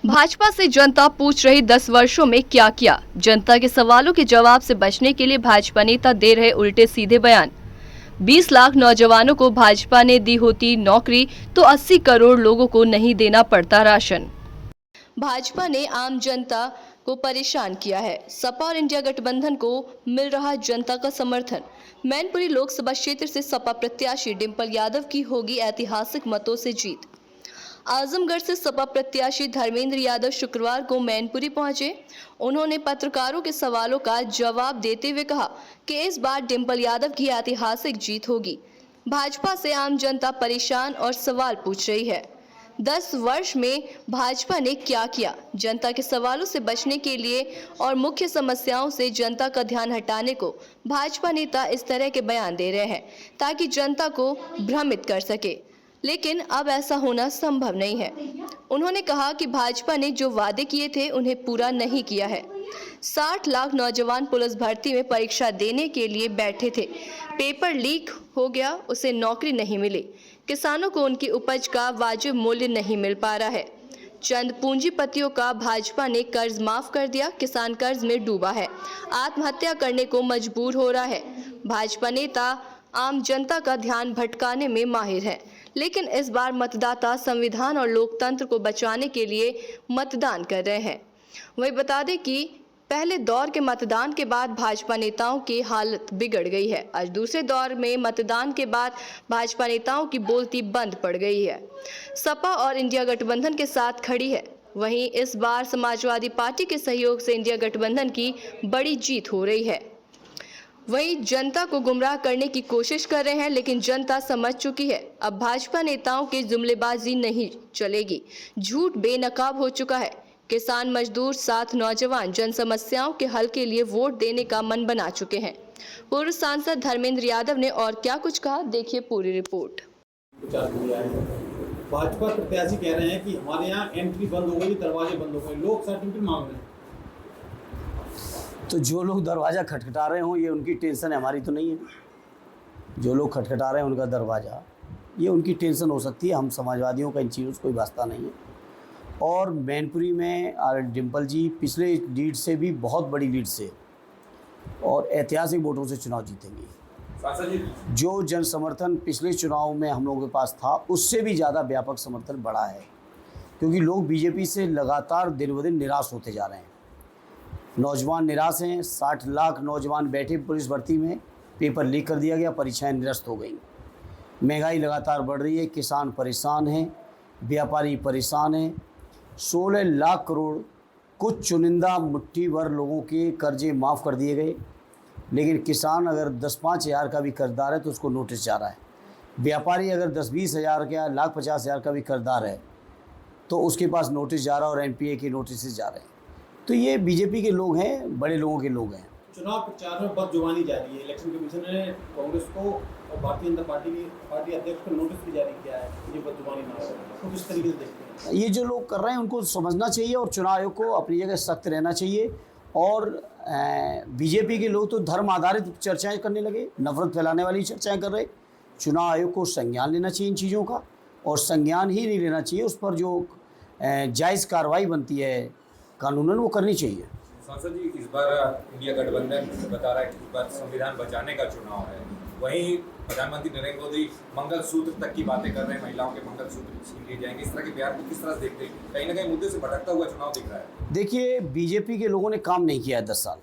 भाजपा से जनता पूछ रही 10 वर्षों में क्या किया। जनता के सवालों के जवाब से बचने के लिए भाजपा नेता दे रहे उल्टे सीधे बयान। 20 लाख नौजवानों को भाजपा ने दी होती नौकरी तो 80 करोड़ लोगों को नहीं देना पड़ता राशन। भाजपा ने आम जनता को परेशान किया है। सपा और इंडिया गठबंधन को मिल रहा जनता का समर्थन। मैनपुरी लोकसभा क्षेत्र से सपा प्रत्याशी डिंपल यादव की होगी ऐतिहासिक मतों से जीत। आजमगढ़ से सपा प्रत्याशी धर्मेंद्र यादव शुक्रवार को मैनपुरी पहुंचे। उन्होंने पत्रकारों के सवालों का जवाब देते हुए कहा कि इस बार डिंपल यादव की ऐतिहासिक जीत होगी। भाजपा से आम जनता परेशान और सवाल पूछ रही है। 10 वर्ष में भाजपा ने क्या किया। जनता के सवालों से बचने के लिए और मुख्य समस्याओं से जनता का ध्यान हटाने को भाजपा नेता इस तरह के बयान दे रहे हैं ताकि जनता को भ्रमित कर सके, लेकिन अब ऐसा होना संभव नहीं है। उन्होंने कहा कि भाजपा ने जो वादे किए थे उन्हें पूरा नहीं किया है। 60 लाख नौजवान पुलिस भर्ती में परीक्षा देने के लिए बैठे थे, पेपर लीक हो गया, उसे नौकरी नहीं मिली। किसानों को उनकी उपज का वाजिब मूल्य नहीं मिल पा रहा है। चंद पूंजीपतियों का भाजपा ने कर्ज माफ कर दिया, किसान कर्ज में डूबा है, आत्महत्या करने को मजबूर हो रहा है। भाजपा नेता आम जनता का ध्यान भटकाने में माहिर है, लेकिन इस बार मतदाता संविधान और लोकतंत्र को बचाने के लिए मतदान कर रहे हैं। वही बता दें कि पहले दौर के मतदान के बाद भाजपा नेताओं की हालत बिगड़ गई है। आज दूसरे दौर में मतदान के बाद भाजपा नेताओं की बोलती बंद पड़ गई है। सपा और इंडिया गठबंधन के साथ खड़ी है। वहीं इस बार समाजवादी पार्टी के सहयोग से इंडिया गठबंधन की बड़ी जीत हो रही है। वहीं जनता को गुमराह करने की कोशिश कर रहे हैं, लेकिन जनता समझ चुकी है अब भाजपा नेताओं की जुमलेबाजी नहीं चलेगी। झूठ बेनकाब हो चुका है। किसान, मजदूर, साथ नौजवान जन समस्याओं के हल के लिए वोट देने का मन बना चुके हैं। पूर्व सांसद धर्मेंद्र यादव ने और क्या कुछ कहा, देखिए पूरी रिपोर्ट। भाजपा प्रत्याशी कह रहे हैं कि हमारे यहाँ एंट्री बंद हो गई, दरवाजे बंद हो गए, लोग सर्टिफिकेट मांग रहे हैं। तो जो लोग दरवाज़ा खटखटा रहे हों ये उनकी टेंशन है, हमारी तो नहीं है। जो लोग खटखटा रहे हैं उनका दरवाज़ा, ये उनकी टेंशन हो सकती है। हम समाजवादियों का इन चीज़ों से कोई वास्ता नहीं है। और मैनपुरी में डिंपल जी पिछले लीड से भी बहुत बड़ी लीड से और ऐतिहासिक वोटों से चुनाव जीतेंगे। जो जन समर्थन पिछले चुनाव में हम लोगों के पास था उससे भी ज़्यादा व्यापक समर्थन बढ़ा है, क्योंकि लोग बीजेपी से लगातार दिन ब दिन निराश होते जा रहे हैं। नौजवान निराश हैं। 60 लाख नौजवान बैठे पुलिस भर्ती में, पेपर लीक कर दिया गया, परीक्षाएं निरस्त हो गई। महंगाई लगातार बढ़ रही है, किसान परेशान हैं, व्यापारी परेशान हैं। 16 लाख करोड़ कुछ चुनिंदा मुट्ठी भर लोगों के कर्जे माफ़ कर दिए गए, लेकिन किसान अगर 10-5 हज़ार का भी कर्जदार है तो उसको नोटिस जा रहा है। व्यापारी अगर 10-20 हज़ार का, 1,50,000 का भी कर्जदार है तो उसके पास नोटिस जा रहा है और एनपीए के नोटिस जा रहे हैं। तो ये बीजेपी के लोग हैं, बड़े लोगों के लोग हैं। चुनाव प्रचार में बदजुबानी जारी है। इलेक्शन कमीशन ने कांग्रेस को और भारतीय जनता पार्टी अध्यक्ष को नोटिस भी जारी किया है, ये बदजुबानी ना हो। तो किस तरीके से देखते हैं? ये जो लोग कर रहे हैं उनको समझना चाहिए और चुनाव आयोग को अपनी जगह सख्त रहना चाहिए। और बीजेपी के लोग तो धर्म आधारित चर्चाएं करने लगे, नफरत फैलाने वाली चर्चाएं कर रहे। चुनाव आयोग को संज्ञान लेना चाहिए इन चीज़ों का, और संज्ञान ही नहीं लेना चाहिए, उस पर जो जायज़ कार्रवाई बनती है कानूनन वो करनी चाहिए। सांसद जी, इस बार इंडिया गठबंधन बता रहा है कि इस बार संविधान बचाने का चुनाव है। वहीं प्रधानमंत्री नरेंद्र मोदी मंगलसूत्र तक की बातें कर रहे हैं, महिलाओं के मंगलसूत्र छीन लिए जाएंगे। इस तरह के बयान को किस तरह से देखते हैं? कहीं ना कहीं मुद्दे से भटकता हुआ चुनाव दिख रहा है। देखिए, बीजेपी के लोगों ने काम नहीं किया है 10 साल।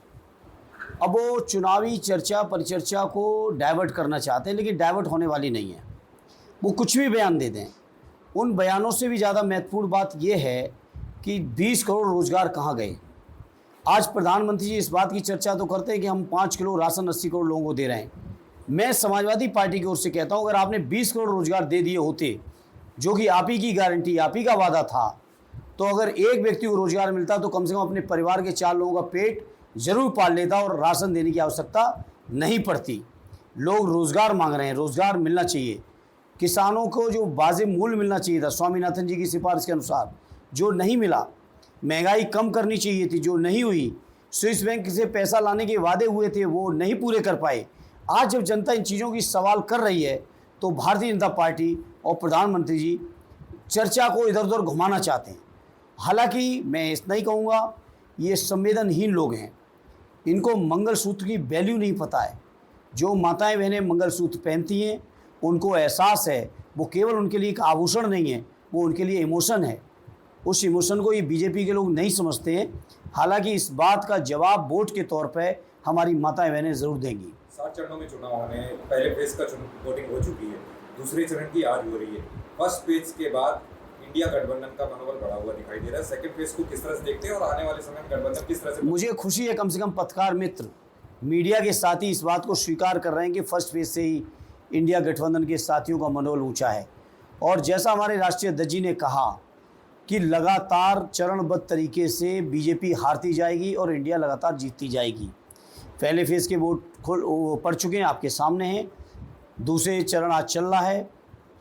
अब वो चुनावी चर्चा परिचर्चा को डाइवर्ट करना चाहते हैं, लेकिन डाइवर्ट होने वाली नहीं है। वो कुछ भी बयान दे दें। उन बयानों से भी ज़्यादा महत्वपूर्ण बात यह है कि 20 करोड़ रोजगार कहाँ गए। आज प्रधानमंत्री जी इस बात की चर्चा तो करते हैं कि हम 5 किलो राशन 80 करोड़ लोगों को दे रहे हैं। मैं समाजवादी पार्टी की ओर से कहता हूं, अगर आपने 20 करोड़ रोजगार दे दिए होते, जो कि आप ही की गारंटी, आप ही का वादा था, तो अगर एक व्यक्ति को रोजगार मिलता तो कम से कम अपने परिवार के 4 लोगों का पेट जरूर पाल लेता और राशन देने की आवश्यकता नहीं पड़ती। लोग रोजगार मांग रहे हैं, रोजगार मिलना चाहिए। किसानों को जो वाजिब मूल्य मिलना चाहिए था स्वामीनाथन जी की सिफारिश के अनुसार, जो नहीं मिला। महंगाई कम करनी चाहिए थी, जो नहीं हुई। स्विस बैंक से पैसा लाने के वादे हुए थे, वो नहीं पूरे कर पाए। आज जब जनता इन चीज़ों की सवाल कर रही है तो भारतीय जनता पार्टी और प्रधानमंत्री जी चर्चा को इधर उधर घुमाना चाहते हैं। हालांकि मैं इतना ही कहूँगा, ये संवेदनहीन लोग हैं, इनको मंगलसूत्र की वैल्यू नहीं पता है। जो माताएं बहनें मंगलसूत्र पहनती हैं उनको एहसास है वो केवल उनके लिए एक आभूषण नहीं है, वो उनके लिए इमोशन है। उस इमोशन को ये बीजेपी के लोग नहीं समझते हैं। हालांकि इस बात का जवाब वोट के तौर पे हमारी माताएं बहनें ज़रूर देंगी। 7 चरणों में चुनाव होने, पहले फेज का वोटिंग हो चुकी है, दूसरे चरण की आज हो रही है। फर्स्ट फेज के बाद इंडिया गठबंधन का मनोबल बढ़ा हुआ दिखाई दे रहा है। सेकंड फेज को किस तरह से देखते हैं और आने वाले समय में गठबंधन किस तरह से? मुझे खुशी है कम से कम पत्रकार मित्र मीडिया के साथी इस बात को स्वीकार कर रहे हैं कि फर्स्ट फेज से ही इंडिया गठबंधन के साथियों का मनोबल ऊंचा है। और जैसा हमारे राष्ट्रीय अध्यक्ष जी ने कहा कि लगातार चरणबद्ध तरीके से बीजेपी हारती जाएगी और इंडिया लगातार जीतती जाएगी। पहले फेज़ के वोट पड़ चुके हैं, आपके सामने हैं। दूसरे चरण आज चल रहा है।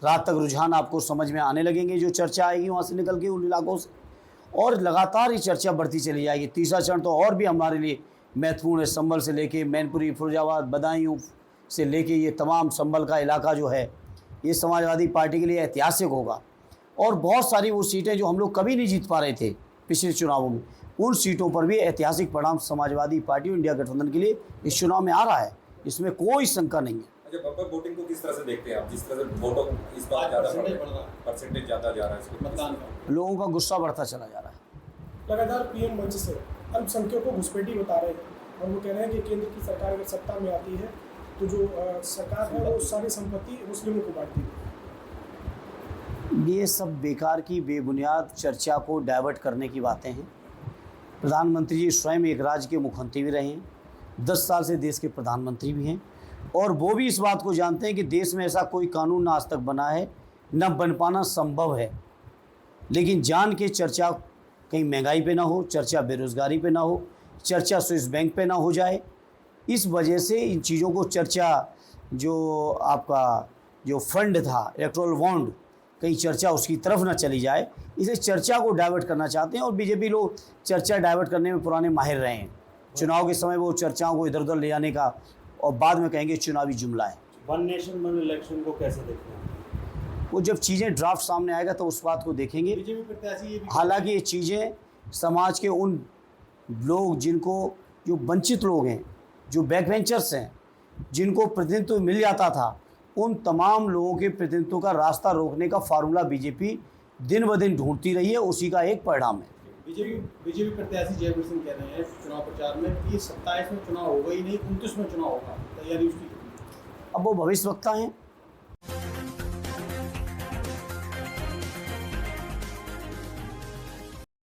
रात तक रुझान आपको समझ में आने लगेंगे, जो चर्चा आएगी वहाँ से निकल के उन इलाकों से, और लगातार ये चर्चा बढ़ती चली जाएगी। तीसरा चरण तो और भी हमारे लिए महत्वपूर्ण है। संभल से लेके मैनपुरी, फिरोजाबाद, बदायूं से लेके ये तमाम संभल का इलाका जो है, ये समाजवादी पार्टी के लिए ऐतिहासिक होगा। और बहुत सारी वो सीटें जो हम लोग कभी नहीं जीत पा रहे थे पिछले चुनावों में, उन सीटों पर भी ऐतिहासिक परिणाम समाजवादी पार्टी और इंडिया गठबंधन के लिए इस चुनाव में आ रहा है, इसमें कोई शंका नहीं है। अच्छा, बम्पर वोटिंग को किस तरह से देखते हैं आप? जिस तरह से वोटों इस बार ज़्यादा परसेंटेज ज़्यादा जा रहा है इसको मतदान का, लोगों का गुस्सा बढ़ता चला जा रहा है। लगातार पीएम मंच से अल्पसंख्यकों को घुसपैठी बता रहे हैं और वो कह रहे हैं कि केंद्र की सरकार अगर सत्ता में आती है तो जो सरकार है वो सारी संपत्ति मुस्लिमों को बांटती है। ये सब बेकार की बेबुनियाद चर्चा को डाइवर्ट करने की बातें हैं। प्रधानमंत्री जी स्वयं एक राज्य के मुख्यमंत्री भी रहे हैं, 10 साल से देश के प्रधानमंत्री भी हैं, और वो भी इस बात को जानते हैं कि देश में ऐसा कोई कानून ना आज तक बना है, न बन पाना संभव है। लेकिन जान के चर्चा कहीं महंगाई पे ना हो, चर्चा बेरोज़गारी पे ना हो, चर्चा स्विस बैंक पे ना हो जाए, इस वजह से इन चीज़ों को चर्चा, जो आपका जो फंड था इलेक्टोरल बॉन्ड, कहीं चर्चा उसकी तरफ ना चली जाए, इसे चर्चा को डाइवर्ट करना चाहते हैं। और बीजेपी लोग चर्चा डाइवर्ट करने में पुराने माहिर रहे हैं। चुनाव के समय वो चर्चाओं को इधर उधर ले जाने का, और बाद में कहेंगे चुनावी जुमला है। वन नेशन वन इलेक्शन को कैसे देखते हैं? वो जब चीज़ें ड्राफ्ट सामने आएगा तो उस बात को देखेंगे। बीजेपी प्रत्याशी ये भी, हालांकि ये चीज़ें समाज के उन लोग जिनको, जो वंचित लोग हैं, जो बैकवेंचर्स हैं, जिनको प्रतिनिधित्व मिल जाता था, उन तमाम लोगों के प्रतिनिधित्व का रास्ता रोकने का फार्मूला बीजेपी दिन ब दिन ढूंढती रही है, उसी का एक परिणाम है। बीजेपी प्रत्याशी जयवीर सिंह कह रहे हैं चुनाव प्रचार में कि 27 में चुनाव होगा ही नहीं, 29 में चुनाव होगा, तैयारी उसकी। अब वो भविष्यवक्ता हैं,